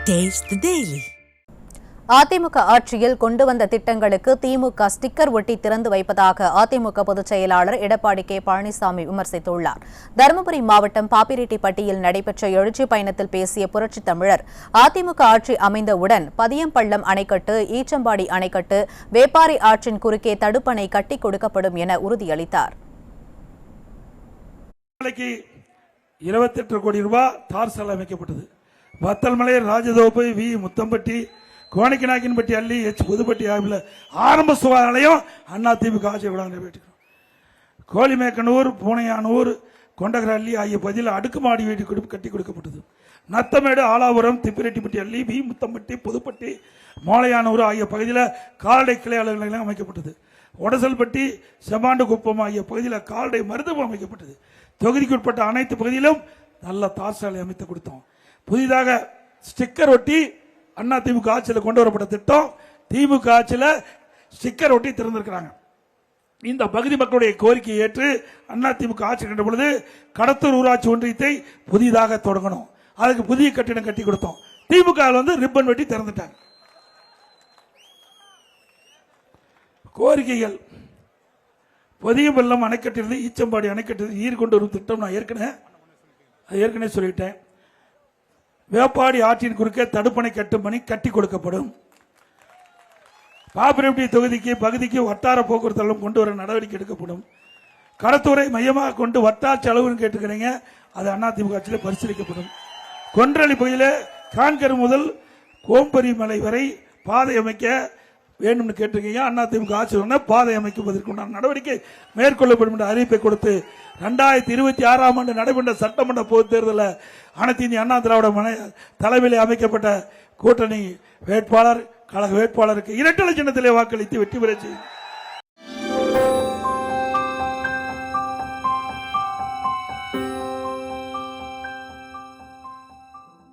Taste the Daily. AIADMK ஆட்சியில் கொண்டு வந்த திட்டங்களுக்கு திமுக ஸ்டிக்கர் ஒட்டி திறந்து வைப்பதாக அதிமுக பொதுச் செயலாளர் எடப்பாடி கே பழனிசாமி விமர்சித்துள்ளார். தருமபுரி மாவட்டம் பாப்பிரெட்டிப்பட்டியில் நடைபெற்ற எழுச்சி பயணத்தில் பேசிய புரட்சித் தமிழர், அதிமுக ஆட்சி அமைந்தவுடன் பதியம்பள்ளம் அணைக்கட்டு, ஈச்சம்பாடி அணைக்கட்டு, வேப்பாரி ஆற்றின் குறுக்கே தடுப்பணை கட்டிக் கொடுக்கப்படும் என உறுதியளித்தார். 28 கோடி ரூபாய் தார் சாலை அமைக்கப்பட்டது. வத்தல்மலை, ராஜதோப்பு, வி முத்தம்பட்டி, கோணிக்கநாயக்கன்பட்டி, அள்ளி, எச் புதுப்பட்டி ஆகிய ஆரம்ப சுகாதார நிலையம் அதிமுக ஆட்சி நிறைவேற்றிருக்கிறோம். கோழிமேக்கனூர், பூனையானூர், கொண்டகரள்ளி ஆகிய பகுதியில் அடுக்குமாடி வீடு கட்டி கொடுக்கப்பட்டது. நத்தமேடு, ஆலாபுரம், திப்பிரெட்டிப்பட்டி, அள்ளி, வி முத்தம்பட்டி, புதுப்பட்டி, மோளையானூர் ஆகிய பகுதியில் கால்நடை கிளை அலுவலகம் அமைக்கப்பட்டது. ஒடசல்பட்டி, செம்மாண்டு குப்பம் ஆகிய பகுதியில் கால்நடை மருத்துவம் அமைக்கப்பட்டது. தொகுதிக்கு உட்பட்ட அனைத்து பகுதியிலும் நல்ல தார் சாலை அமைத்து கொடுத்தோம். புதிதாக ஸ்டிக்கர் ஒட்டி அதிமுக ஆட்சியில் கொண்டு வரப்பட்ட திட்டம் திமுக ஆட்சியில் ஸ்டிக்கர் ஒட்டி திறந்திருக்கிறாங்க. இந்த பகுதி மக்களுடைய கோரிக்கையை ஏற்று அதிமுக ஆட்சி கண்ட பொழுது கடத்தூர் ஊராட்சி ஒன்றியத்தை புதிதாக தொடங்கணும். அதுக்கு புதிய கட்டிடம் கட்டி கொடுத்தோம். திமுக ரிப்பன் வெட்டி திறந்துட்டாங்க. கோரிக்கைகள் பொதியம்பள்ளம் அணைக்கட்டிலிருந்து ஈச்சம்பாடி அணைக்கட்டு நீர் கொண்டு வரும் திட்டம் நான் ஏற்கனவே சொல்லிட்டேன். வேப்பாடி ஆற்றின் குறுக்கே தடுப்பணை கட்டும் பணி கட்டி கொடுக்கப்படும். பாப்பிரெட்டி தொகுதிக்கு பகுதிக்கு வட்டார போக்குவரத்து கொண்டு வர நடவடிக்கை எடுக்கப்படும். கடத்தூரை மையமாக கொண்டு வட்டார செலவுன்னு கேட்டுக்கிறீங்க, அது அதிமுக ஆட்சியில் பரிசீலிக்கப்படும். கொன்றளி பகுதியில் கான்கர் முதல் கோம்பரி மலை வரை பாதை அமைக்க வேண்டும்னு கேட்டிருக்கீங்க. அதிமுக ஆட்சி பாதை அமைக்குவதற்குண்டான நடவடிக்கை மேற்கொள்ளப்படும் என்ற அறிவிப்பை கொடுத்து 2026ஆம் ஆண்டு நடைபெற்ற சட்டமன்ற பொதுத் தேர்தலில் அனைத்து இந்திய அண்ணா திராவிட தலைமையில் அமைக்கப்பட்ட கூட்டணி வேட்பாளர், கழக வேட்பாளருக்கு இரட்டை சின்னத்திலே வாக்களித்து வெற்றி பெற செய்யும்.